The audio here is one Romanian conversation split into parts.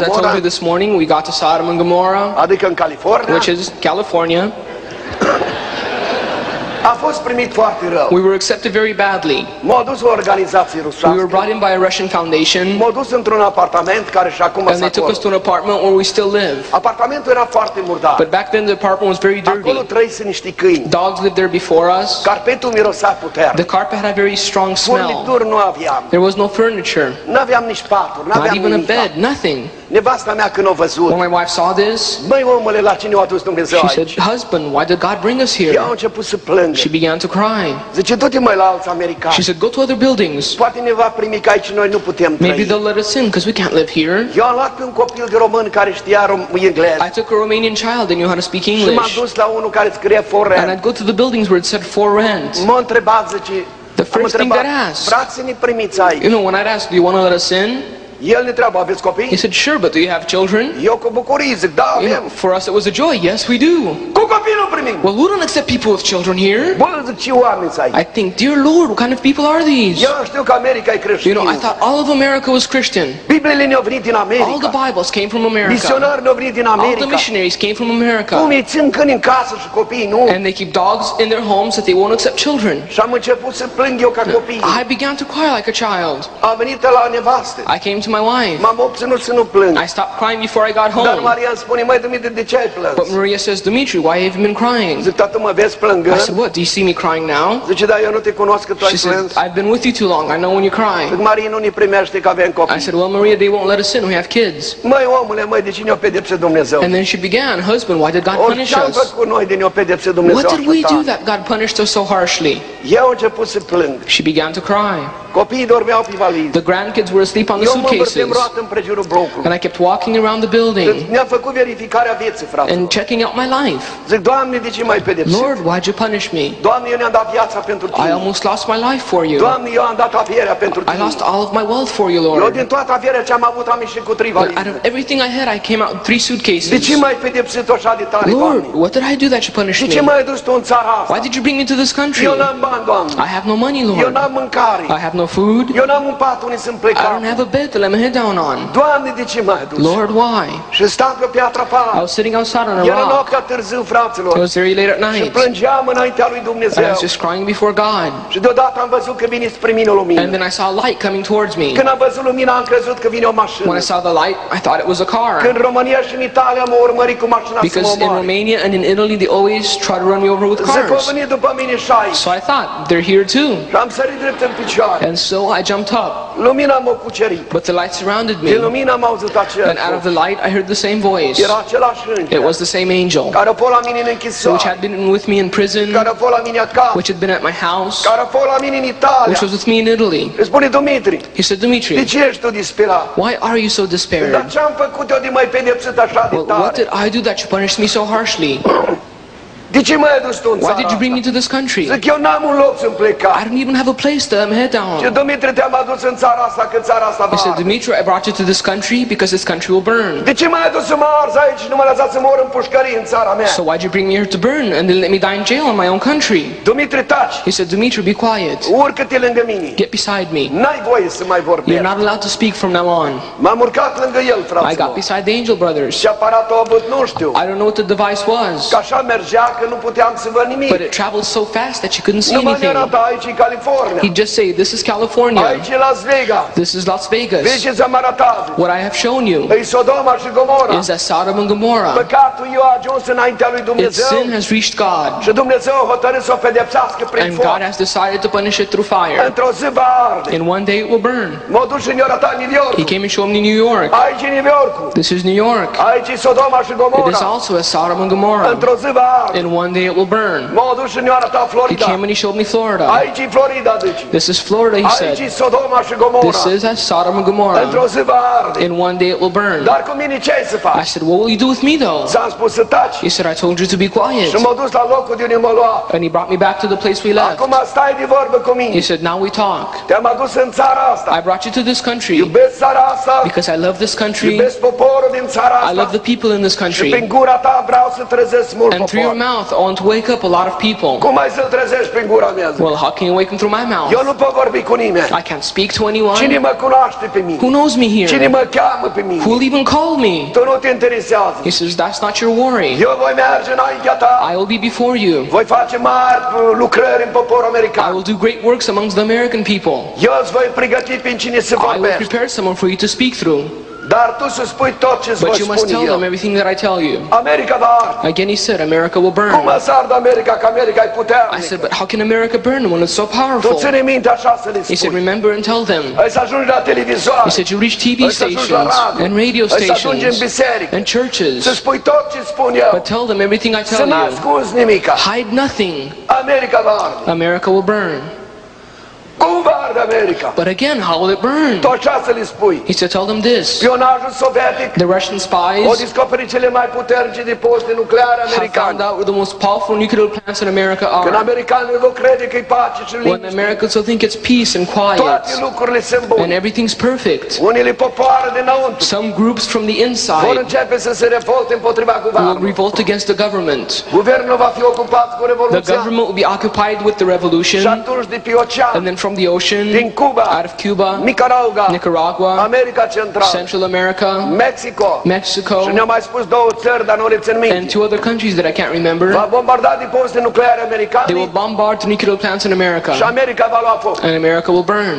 I told you this morning, we got to Sodom and Gomorrah, adică în California, which is California. a fost primit foarte rău. We were accepted very badly. M-a dus o organizație We rusească. were brought in by a Russian foundation, M-a dus într-un apartament care și acum and s-a they took us to an apartment where we still live. Apartamentul era foarte murdar. But back then the apartment was very Acolo dirty. trăise niște câini. Dogs lived there before us. Carpetul mirosea The puternic. carpet had a very strong smell. Furnituri nu aveam. There was no furniture, N-aveam nici paturi, not n-aveam even a nimic. bed, nothing. Nevasta mea când a văzut, When my wife saw this, băi omule, la cine a adus Dumnezeu she said, aici? "Husband, why did God bring us Ea a here?" început să plângă. She began to cry. Zice, du-te mai la alți americani. She said, "Go to other buildings. Poate ne va primi că aici noi nu putem Maybe trăi. they'll let us in because we can't live here." Eu am luat pe un copil de român care știa engleză. I took a Romanian child that knew how to speak Și m-am English, dus la unul care scrie for and rent. I'd go to the buildings where it said for rent. M-a întrebat, zice, The am first thing întrebat, that asked, frați să ne primiți aici. you know, when I'd ask, "Do you want to let us in?" El ne întreabă, aveți He copii? said, "Sure, but do you have children?" Eu cu bucurie zic, da, You know, avem. for us it was a joy. Yes, we do. Cu copii nu primim. Well, we don't accept people with children here. Bă, zic, ce oameni ai? I think, dear Lord, what kind of people are these? Eu știu că America e You creștină. know, I thought all of America was Christian. Bibliile ne-au venit din All the America. Bibles came from America. Misionari ne-au venit din All the America. missionaries came from Cum America. îi țin câini în casă și copiii nu? And they keep dogs in their homes that they won't accept children. Și am început să plâng eu ca copii. I began to cry like a child. Am venit la nevastă. I came to my wife. M-am obținut să nu plâng. I stopped crying before I got Dar home. Maria îmi spune, măi, Dumitru, de ce ai plâns? But Maria says, "Dimitri, why have you been crying?" Zic, tată, mă vezi I plângând? said, "What, do you see me crying now?" Zice, da, eu nu te cunosc că tu ai She said, plâns. "I've been with you too long. I know when you cry." Zic, Maria nu ne primește că avem I copii. said, "Well, Maria, they won't let us in. We have kids." Măi, omule, măi, de ce ne-o pedepse Dumnezeu? And then she began, "Husband, why did God punish Ce-am us? făcut noi de ne-o pedepse Dumnezeu What did we așa do tare? that God punished us so harshly?" Eu am început să plâng. She began to cry. Copiii dormeau pe valize. The grandkids were asleep on the Eu mă învârtem suitcases. roată în prejurul blocului. And I kept walking around the building Ne-a făcut verificarea vieții, frate. and checking out my life. Zic, Doamne, de ce m-ai pedepsit? Lord, why'd you punish me? Doamne, eu ne-am dat viața pentru I Tine. almost lost my life for you. Doamne, eu am dat avierea pentru I Tine. lost all of my wealth for you, Eu Lord. din toată avierea ce am avut am ieșit cu 3 But out valize. of everything I had, I came out with 3 De ce suitcases. m-ai pedepsit așa de tare, Lord, Doamne? what did I do that you punished De ce me? m-ai dus Tu în țara Why asta? did you bring me to this country? Eu n-am bani, Doamne. I have no money, Eu Lord. n-am mâncare. I have no food. Eu n-am un pat unde să-mi plec I don't capul. have a bed to lay my head down on. Doamne, de ce m-ai dus? Lord, why? Și stau pe piatra I pală. was sitting outside on a Era rock. noaptea târziu, fraților. It was very late at Și night. plângeam înaintea lui And I Dumnezeu. was just crying before God. Și deodată am văzut că vine spre mine o lumină. And then I saw a light coming towards me. Când am văzut lumina, am crezut că vine o mașină. When I saw the light, I thought it was a car. Când în România și în Italia m-au urmărit cu mașina să mă Because in omoare. Romania and in Italy, they always try to run me over with Zic că au cars. venit după mine și aici. So I thought, they're here too. Și am sărit drept în picioare. And so I jumped up. Lumina m-a cucerit. But the light surrounded me. Din lumină am auzit acel And out of the light, I heard the same voice. Era același înger It was the same angel. care a fost la mine în So which închisoare, had been with me in prison, care a fost la mine acasă, which had been at my house, care a fost la mine în Italia. which was with me in Italy. Îi spune, Dumitru, He said, de "Dimitri, ce ești tu disperat? why are you so Dar despaired? ce-am făcut eu de mai pedepsit așa de Well, what tare? did I do that you punished me so harshly? De ce m-ai adus tu în Why țara did you bring me asta? to this country? Zic, eu n-am un loc să-mi plec I capul. don't even have a place to lay my head Și down. Dumitru, te-am adus în țara asta, că țara asta He va said, arde. "Dimitri, I brought you to this country because this country will burn. De ce m-ai adus să mă arzi aici și nu m-ai lăsat să mor în pușcărie în țara mea? So why'd you bring me here to burn and then let me die in jail in my own country?" Dumitru, taci, He said, "Dimitri, be quiet. urcă-te lângă mine. Get beside me. N-ai voie să mai You're vorbești. not allowed to speak from now on." M-am urcat lângă el, I got fraților. beside the angel brothers. Ce aparatul a avut, nu știu. I don't know what the device was, Că așa mergea că nu puteam să văd nimic. but it traveled so fast that you couldn't see Nu mă anything. arăta, aici e California. He'd just say, "This is California. Aici e Las Vegas. This is Las Vegas. Vezi ce ți-am arătat? What I have shown you E Sodoma și Gomora. is that Sodom and Gomorrah. Păcatul eu a ajuns înaintea lui Its Dumnezeu. sin has reached God, Și Dumnezeu a hotărât să o pedepsească prin and foc. God has decided to punish it through fire. Într-o zi va arde. In one day it will burn." M-a dus și ne-a arătat New York. He came and showed me New York. Aici e New Yorkul. This is New York. Aici e Sodoma și It Gomora. is also as Sodom and Gomorrah. Într-o zi va arde. In one day it will burn. M-a dus și ne-a arătat He Florida. came and he showed me Florida. Aici e Florida, zice. This is Florida, he Aici e said. Sodoma și Gomora. This is as Sodom and Într-o Gomorrah. zi va arde. In one day it will burn. Dar cu mine ce ai să I faci? said, "What will you do with me though?" Ți-am spus să taci. He said, "I told you to be quiet." Și m-a dus la locul de unde m-a luat. And he brought me back to the place we left. Acum stai de vorbă cu mine. He said, "Now we talk. Te-am adus în țara asta. I brought you to this country Iubesc țara asta. because I love this country. Iubesc poporul din țara I love asta. the people in this Și prin country. gura ta vreau să trezesc mult And through your popor. mouth, I want to wake up a lot of people. Cum ai să-l trezești prin gura mea? Well, how can you wake them through my mouth? Eu nu pot vorbi cu nimeni. I can't speak to anyone. Cine mă cunoaște pe mine? Who knows me Cine here? mă cheamă pe mine? Who will even call me? Tu nu te interesează. He says, that's not your worry. Eu voi merge înaintea ta. I will be before you. Voi face mari lucrări în poporul I american. will do great works amongst the American people. Eu îți voi pregăti prin cine să I will vorbești. prepare someone for you to speak through. Dar tu să spui tot ce îți voi But you must spune tell them eu. everything that I tell you. America va arde. Again, he said, America will Cum burn. să ardă America, că America e I said, puternică? but how can America burn when it's so Tu powerful? ține minte așa să le He said, spui. remember and tell them. Ai să ajungi la televizoare. He said, you reach TV Ai să ajungi la stations radio. and radio Ai să ajungi în stations biserică. and Să churches. spui tot ce spun eu. But tell them everything I Să tell nu you. ascunzi nimica. Hide nothing. America va arde. America will burn. Cum va arde America? But again, how will it burn? Tu așa să le spui. He said, tell them this. Spionajul sovietic The Russian o spies descoperit cele mai puternice depozite nucleare have found americane. out where the most powerful nuclear plants in America Când are. americanii vor crede că e pace și When liniște, Americans will think it's peace and toate quiet lucrurile sunt and bune. everything's perfect. Unele popoare dinăuntru Some groups from the vor inside începe să se revolte împotriva will guvernului. revolt against the government. Guvernul va fi ocupat cu The revoluția government will be occupied with the și revolution, atunci de pe ocean, and then from the ocean, din Cuba, out of Cuba, Nicaragua, Nicaragua, America Centrală, Central America, Mexico Mexico, și ne-au mai spus două țări, dar nu le țin and minte. two other countries that I can't remember. Va bombarda depozite nucleare They americane will bombard the nuclear plants in și America, America va lua foc. and America will burn.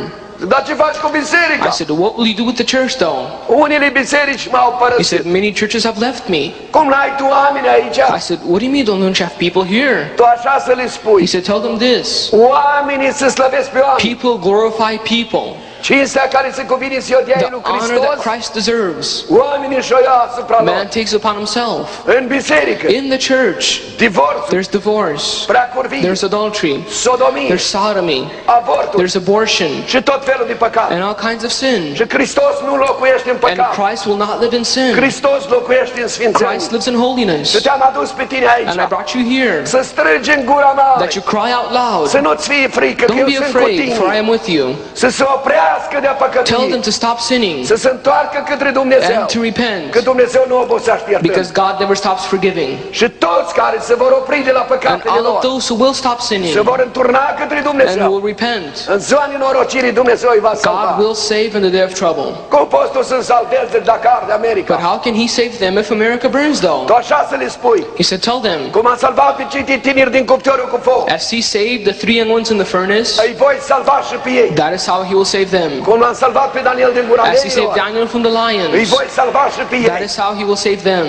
Dar ce faci cu I biserica? said, what will you do with the church though? Unele biserici m-au He părăsit. said, many churches have left me. Cum n-ai tu oameni aici? I said, what do you mean don't you have people here? Tu așa să le He spui. said, tell them this. Oamenii să slăvesc pe oameni. People glorify people. Cinstea care se cuvine să o dea The lui honor that Hristos, Christ deserves, oamenii și-o ia asupra man lor. takes upon himself. În biserică, In the church, divorțul, there's divorce, preacurvie, there's adultery, sodomie, there's sodomy, avortul there's abortion, și tot felul de păcat. and all kinds of sin. Și Hristos nu locuiește în And păcat. Christ will not live in sin. Hristos locuiește în sfințenie. Christ lives in holiness. Și te-am adus pe tine aici. And I brought you here Să strigi în gura mea. that you cry out loud. Să nu-ți fie frică că Don't eu be sunt cu afraid, for I tine. am with you. Să se oprească de a Tell them păcătui. to stop sinning Să se întoarcă către Dumnezeu. and to repent, Că Dumnezeu nu obosește because iertând. God never stops forgiving. Și toți care se vor opri de la And păcatele all of lor those who will stop sinning se vor înturna către and Dumnezeu. will repent, În ziua nenorocirii Dumnezeu îi va God salva. will save in the day of trouble. Cum poți tu să salvezi dacă arde But America? how can He save them if America burns though? Tu așa să le spui. He said, tell them, Cum am salvat pe cei tineri din cuptorul cu foc, as He saved the three young ones in the furnace, îi voi salva și pe ei. that is how He will save them. Cum am salvat pe Daniel din gura As He saved leilor, Daniel from the îi lions, voi salva și pe that ei. is how He will save them.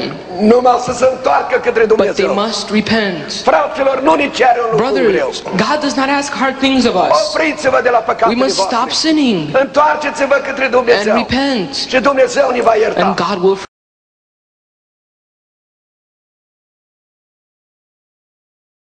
Numai să se întoarcă către But they Dumnezeu. must repent. Fraților, nu ne cere un lucru greu. Brothers, God does not ask hard things of us. Opriți-vă de la We păcatele must stop voastre. sinning Întoarceți-vă către and Dumnezeu. repent, Și Dumnezeu ne va ierta. and God will